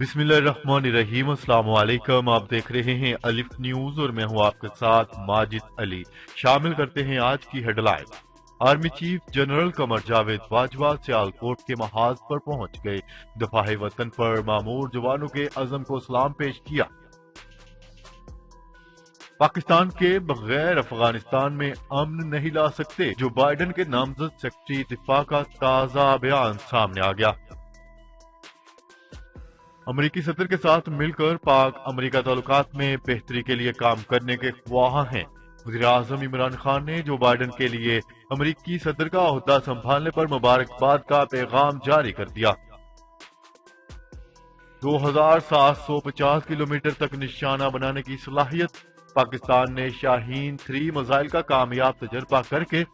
بسم اللہ الرحمن الرحیم۔ السلام علیکم، آپ دیکھ رہے ہیں الف نیوز اور میں ہوں آپ کے ساتھ ماجد علی۔ شامل کرتے ہیں آج کی headline. Army chief general Qamar Javed Bajwa Sialkot کے محاذ پر پہنچ گئے، دفاع وطن پر مامور جوانوں کے عزم کو سلام پیش کیا۔ پاکستان کے بغیر افغانستان میں امن نہیں لا سکتے، جو بائیڈن کے نامزد سیکرٹری دفاع کا تازہ بیان سامنے آ گیا۔ امریکی صدر کے ساتھ مل کر پاک امریکہ تعلقات میں بہتری کے لیے کام کرنے کے خواہاں ہیں۔ وزیر اعظم عمران خان نے جو بائیڈن کے لیے امریکی صدر کا عہدہ سنبھالنے پر مبارکباد کا پیغام جاری کر دیا۔ 2750 کلومیٹر تک نشانہ بنانے کی صلاحیت۔ پاکستان نے شاہین 3 میزائل کا کامیاب تجربہ کر کے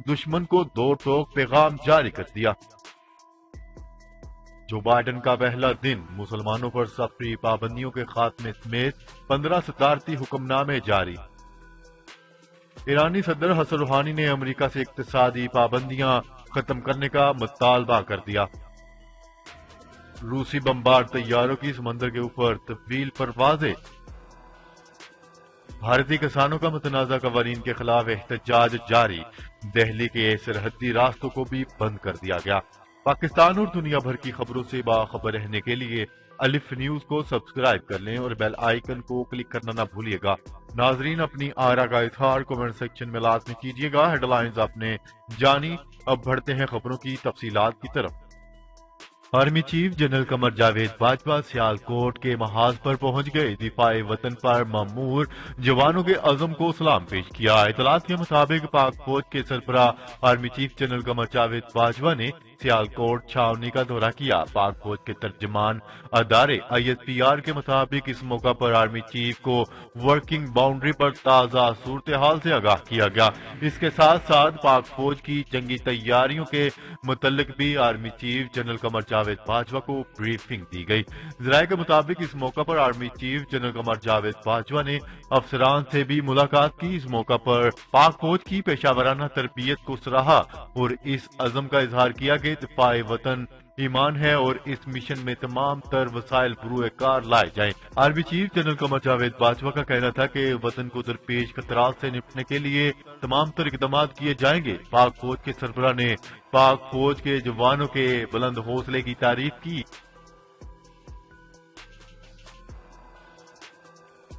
دشمن کو 2 ٹوک پیغام جاری کر دیا۔ جو بائیڈن کا پہلا دن، مسلمانوں پر سفری پابندیوں کے خاتمے سمیت 15 صدارتی حکم نامے جاری۔ ایرانی صدر حسن روحانی نے امریکہ سے اقتصادی پابندیاں ختم کرنے کا مطالبہ کر دیا۔ روسی بمبارڈ طیاروں کی سمندر کے اوپر طویل پروازیں۔ بھارتی کسانوں کا متنازع قوانین کے خلاف احتجاج جاری، دہلی کے سرحدی راستوں کو بھی بند کر دیا گیا۔ پاکستان اور دنیا بھر کی خبروں سے باخبر رہنے کے لیے الف نیوز کو سبسکرائب کر لیں اور بیل آئیکن کو کلک کرنا نہ بھولیے گا۔ ناظرین، اپنی آرا کا اظہار کمنٹ سیکشن میں لازمی کیجیے گا۔ ہیڈ لائنز آپ نے جانی، اب بڑھتے ہیں خبروں کی تفصیلات کی طرف۔ Army chief general Qamar Javed Bajwa Sialkot کے محاذ پر پہنچ گئے، دفاع وطن پر مامور جوانوں کے عزم کو سلام پیش کیا۔ اطلاعات کے مطابق پاک فوج کے سربراہ army chief general Qamar Javed Bajwa نے سیالکوٹ چھاونی کا دورہ کیا۔ پاک فوج کے ترجمان ادارے ISPR کے مطابق اس موقع پر آرمی چیف کو ورکنگ باؤنڈری پر تازہ صورتحال سے آگاہ کیا گیا۔ اس کے ساتھ ساتھ پاک فوج کی جنگی تیاریوں کے متعلق بھی army chief general Qamar Javed Bajwa کو بریفنگ دی گئی۔ ذرائع کے مطابق اس موقع پر army chief general Qamar Javed Bajwa نے افسران سے بھی ملاقات کی۔ اس موقع پر پاک فوج کی پیشہ ورانہ تربیت کو سراہا اور اس عزم کا اظہار کیا کہ دفاع وطن ایمان ہے اور اس مشن میں تمام تر وسائل بروئے کار لائے جائیں۔ Army chief general Qamar Javed Bajwa کا کہنا تھا کہ وطن کو درپیش خطرات سے نپٹنے کے لیے تمام تر اقدامات کیے جائیں گے۔ پاک فوج کے سربراہ نے پاک فوج کے جوانوں کے بلند حوصلے کی تعریف کی۔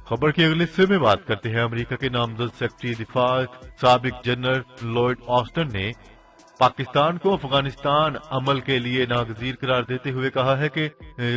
خبر کے اگلے حصے میں بات کرتے ہیں۔ امریکہ کے نامزد سیکرٹری دفاع سابق جنرل لوئڈ آسٹن نے پاکستان کو افغانستان عمل کے لیے ناگزیر قرار دیتے ہوئے کہا ہے کہ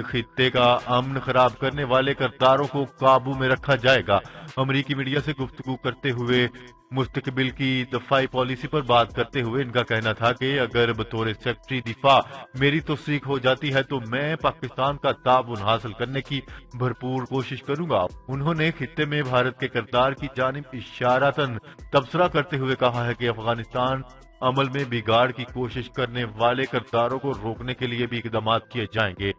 خطے کا امن خراب کرنے والے کرداروں کو قابو میں رکھا جائے گا۔ امریکی میڈیا سے گفتگو کرتے ہوئے مستقبل کی دفاعی پالیسی پر بات کرتے ہوئے ان کا کہنا تھا کہ اگر بطور سیکرٹری دفاع میری توثیق ہو جاتی ہے تو میں پاکستان کا تعاون حاصل کرنے کی بھرپور کوشش کروں گا۔ انہوں نے خطے میں بھارت کے کردار کی جانب اشارتاً تبصرہ کرتے ہوئے کہا ہے کہ افغانستان عمل میں بگاڑ کی کوشش کرنے والے کرداروں کو روکنے کے لیے بھی اقدامات کیے جائیں گے۔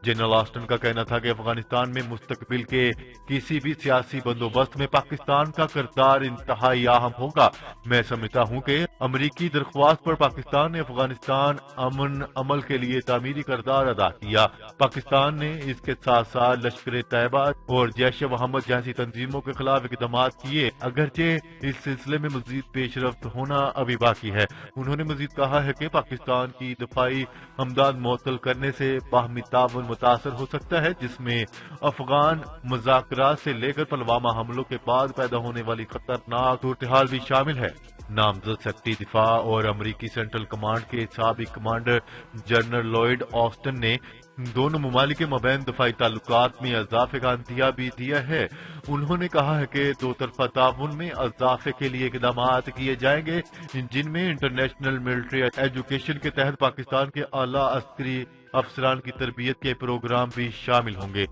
جنرل آسٹن کا کہنا تھا کہ افغانستان میں مستقبل کے کسی بھی سیاسی بندوبست میں پاکستان کا کردار انتہائی اہم ہوگا۔ میں سمجھتا ہوں کہ امریکی درخواست پر پاکستان نے افغانستان امن عمل کے لیے تعمیری کردار ادا کیا۔ پاکستان نے اس کے ساتھ ساتھ لشکر طیبہ اور جیش محمد جیسی تنظیموں کے خلاف اقدامات کیے، اگرچہ اس سلسلے میں مزید پیش رفت ہونا ابھی باقی ہے۔ انہوں نے مزید کہا ہے کہ پاکستان کی دفاعی امداد معطل کرنے سے باہمی تعاون متاثر ہو سکتا ہے، جس میں افغان مذاکرات سے لے کر پلوامہ حملوں کے بعد پیدا ہونے والی خطرناک صورتحال بھی شامل ہے۔ نامزد سیکرٹری دفاع اور امریکی سینٹرل کمانڈ کے سابق کمانڈر جنرل لوئڈ آسٹن نے دونوں ممالک کے مابین دفاعی تعلقات میں اضافے کا عندیہ بھی دیا ہے۔ انہوں نے کہا ہے کہ دو طرفہ تعاون میں اضافے کے لیے اقدامات کیے جائیں گے، جن میں انٹرنیشنل ملٹری ایجوکیشن کے تحت پاکستان کے اعلیٰ عسکری افسران کی تربیت کے پروگرام بھی شامل ہوں گے۔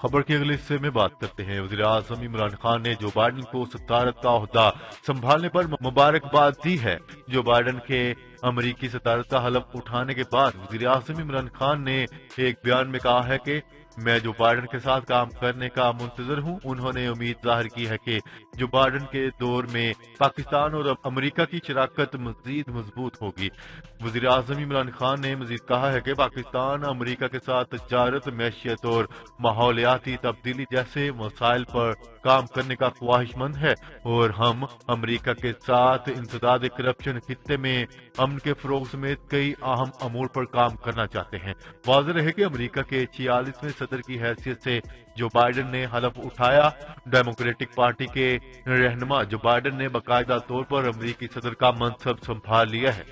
خبر کے اگلے حصے میں بات کرتے ہیں۔ وزیر اعظم عمران خان نے جو بائیڈن کو صدارت کا عہدہ سنبھالنے پر مبارکباد دی ہے۔ جو بائیڈن کے امریکی صدارت کا حلف اٹھانے کے بعد وزیر اعظم عمران خان نے ایک بیان میں کہا ہے کہ میں جو بائیڈن کے ساتھ کام کرنے کا منتظر ہوں۔ انہوں نے امید ظاہر کی ہے کہ جو بائیڈن کے دور میں پاکستان اور امریکہ کی شراکت مزید مضبوط ہوگی۔ وزیر اعظم عمران خان نے مزید کہا ہے کہ پاکستان امریکہ کے ساتھ تجارت، معیشت اور ماحولیاتی تبدیلی جیسے مسائل پر کام کرنے کا خواہش مند ہے اور ہم امریکہ کے ساتھ انسداد کرپشن، خطے میں امن کے فروغ سمیت کئی اہم امور پر کام کرنا چاہتے ہیں۔ واضح رہے کہ امریکہ کے 46ویں صدر کی حیثیت سے جو بائیڈن نے حلف اٹھایا، ڈیموکریٹک پارٹی کے رہنما جو بائیڈن نے باقاعدہ طور پر امریکی صدر کا منصب سنبھال لیا ہے۔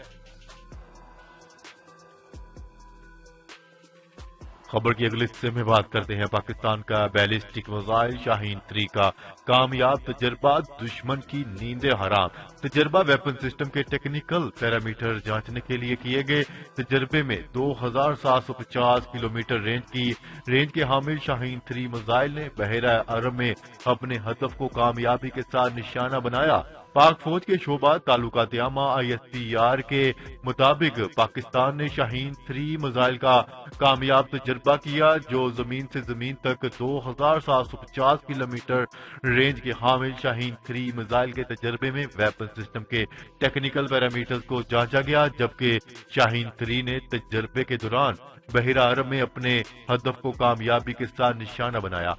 خبر کی اگلے حصے میں بات کرتے ہیں پاکستان کا بیلسٹک میزائل شاہین 3 کا کامیاب تجربہ، دشمن کی نیندیں حرام۔ تجربہ ویپن سسٹم کے ٹیکنیکل پیرامیٹر جانچنے کے لیے کیے گئے تجربے میں 2750 کلومیٹر رینج کے حامل شاہین 3 میزائل نے بحیرہ عرب میں اپنے ہدف کو کامیابی کے ساتھ نشانہ بنایا۔ پاک فوج کے شعبہ تعلقات عامہ ISPR کے مطابق پاکستان نے شاہین 3 میزائل کا کامیاب تجربہ کیا، جو زمین سے زمین تک 2750 کلومیٹر رینج کے حامل شاہین 3 میزائل کے تجربے میں ویپن سسٹم کے ٹیکنیکل پیرامیٹرز کو جانچا گیا، جبکہ شاہین 3 نے تجربے کے دوران بحیرہ عرب میں اپنے ہدف کو کامیابی کے ساتھ نشانہ بنایا۔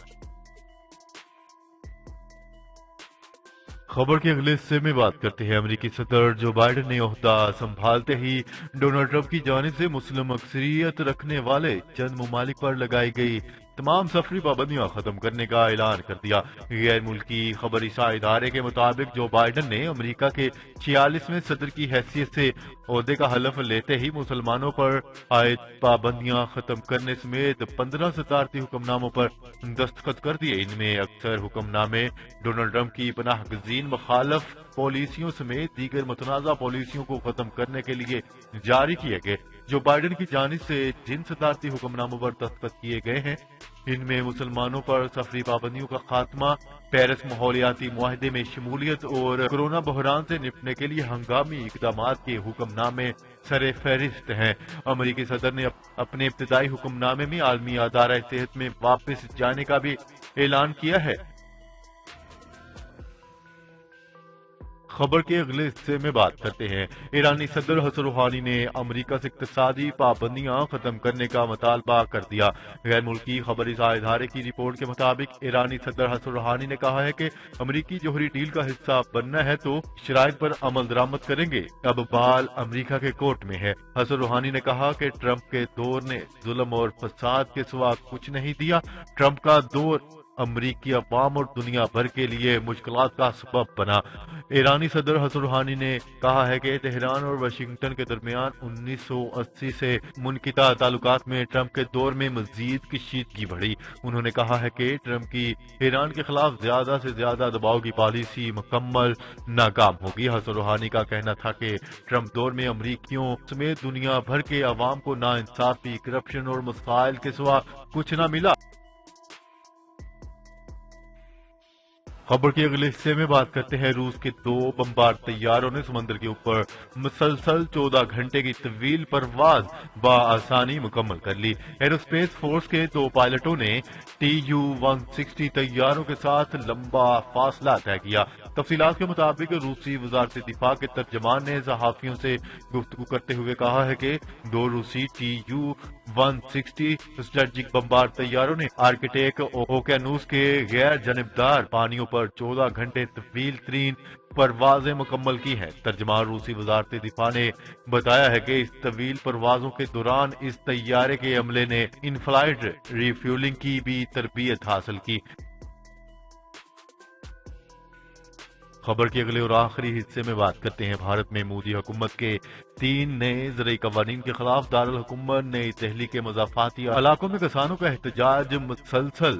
خبر کے اگلے حصے میں بات کرتے ہیں امریکی صدر جو بائیڈن نے عہدہ سنبھالتے ہی ڈونلڈ ٹرمپ کی جانب سے مسلم اکثریت رکھنے والے چند ممالک پر لگائی گئی تمام سفری پابندیاں ختم کرنے کا اعلان کر دیا۔ غیر ملکی خبری ادارے کے مطابق جو بائیڈن نے امریکہ کے 46ویں صدر کی حیثیت سے عہدے کا حلف لیتے ہی مسلمانوں پر عائد پابندیاں ختم کرنے سمیت 15 صدارتی حکم ناموں پر دستخط کر دیے۔ ان میں اکثر حکم نامے ڈونلڈ ٹرمپ کی پناہ گزین مخالف پالیسیوں سمیت دیگر متنازع پالیسیوں کو ختم کرنے کے لیے جاری کیے گئے۔ جو بائیڈن کی جانب سے جن صدارتی حکم ناموں پر دستخط کیے گئے ہیں، ان میں مسلمانوں پر سفری پابندیوں کا خاتمہ، پیرس ماحولیاتی معاہدے میں شمولیت اور کورونا بحران سے نپٹنے کے لیے ہنگامی اقدامات کے حکم نامے سر فہرست ہیں۔ امریکی صدر نے اپنے ابتدائی حکم نامے میں عالمی ادارہ صحت میں واپس جانے کا بھی اعلان کیا ہے۔ خبر کے اگلے حصے میں بات کرتے ہیں ایرانی صدر حسن روحانی نے امریکہ سے اقتصادی پابندیاں ختم کرنے کا مطالبہ کر دیا۔ غیر ملکی خبری ادارے کی رپورٹ کے مطابق ایرانی صدر حسن روحانی نے کہا ہے کہ امریکی جوہری ڈیل کا حصہ بننا ہے تو شرائط پر عمل درآمد کریں گے۔ اب بال امریکہ کے کورٹ میں ہے۔ حسن روحانی نے کہا کہ ٹرمپ کے دور نے ظلم اور فساد کے سوا کچھ نہیں دیا۔ ٹرمپ کا دور امریکی عوام اور دنیا بھر کے لیے مشکلات کا سبب بنا۔ ایرانی صدر حسن روحانی نے کہا ہے کہ تہران اور واشنگٹن کے درمیان 1980 سے منقطع تعلقات میں ٹرمپ کے دور میں مزید کشیدگی بڑھی۔ انہوں نے کہا ہے کہ ٹرمپ کی ایران کے خلاف زیادہ سے زیادہ دباؤ کی پالیسی مکمل ناکام ہوگی۔ حسن روحانی کا کہنا تھا کہ ٹرمپ دور میں امریکیوں سمیت دنیا بھر کے عوام کو ناانصافی، کرپشن اور مسائل کے سوا کچھ نہ ملا۔ خبر کے اگلے حصے میں بات کرتے ہیں روس کے 2 بمبار طیاروں نے سمندر کے اوپر مسلسل 14 گھنٹے کی طویل پرواز بآسانی مکمل کر لی۔ ایروسپیس فورس کے 2 پائلٹوں نے Tu-160 طیاروں کے ساتھ لمبا فاصلہ طے کیا۔ تفصیلات کے مطابق روسی وزارت دفاع کے ترجمان نے صحافیوں سے گفتگو کرتے ہوئے کہا ہے کہ 2 روسی Tu-160 اسٹریٹجک بمبار طیاروں نے آرکٹک اوقیانوس کے غیر جانبدار پانیوں پر 14 گھنٹے طویل ترین پروازیں مکمل کی ہیں۔ ترجمان روسی وزارت دفاع نے بتایا ہے کہ اس طویل پروازوں کے دوران اس طیارے کے عملے نے ان فلائٹ ریفیولنگ کی بھی تربیت حاصل کی۔ خبر کے اگلے اور آخری حصے میں بات کرتے ہیں بھارت میں مودی حکومت کے 3 نئے زرعی قوانین کے خلاف دارالحکومت نئی دہلی کے مضافاتی علاقوں میں کسانوں کا احتجاج مسلسل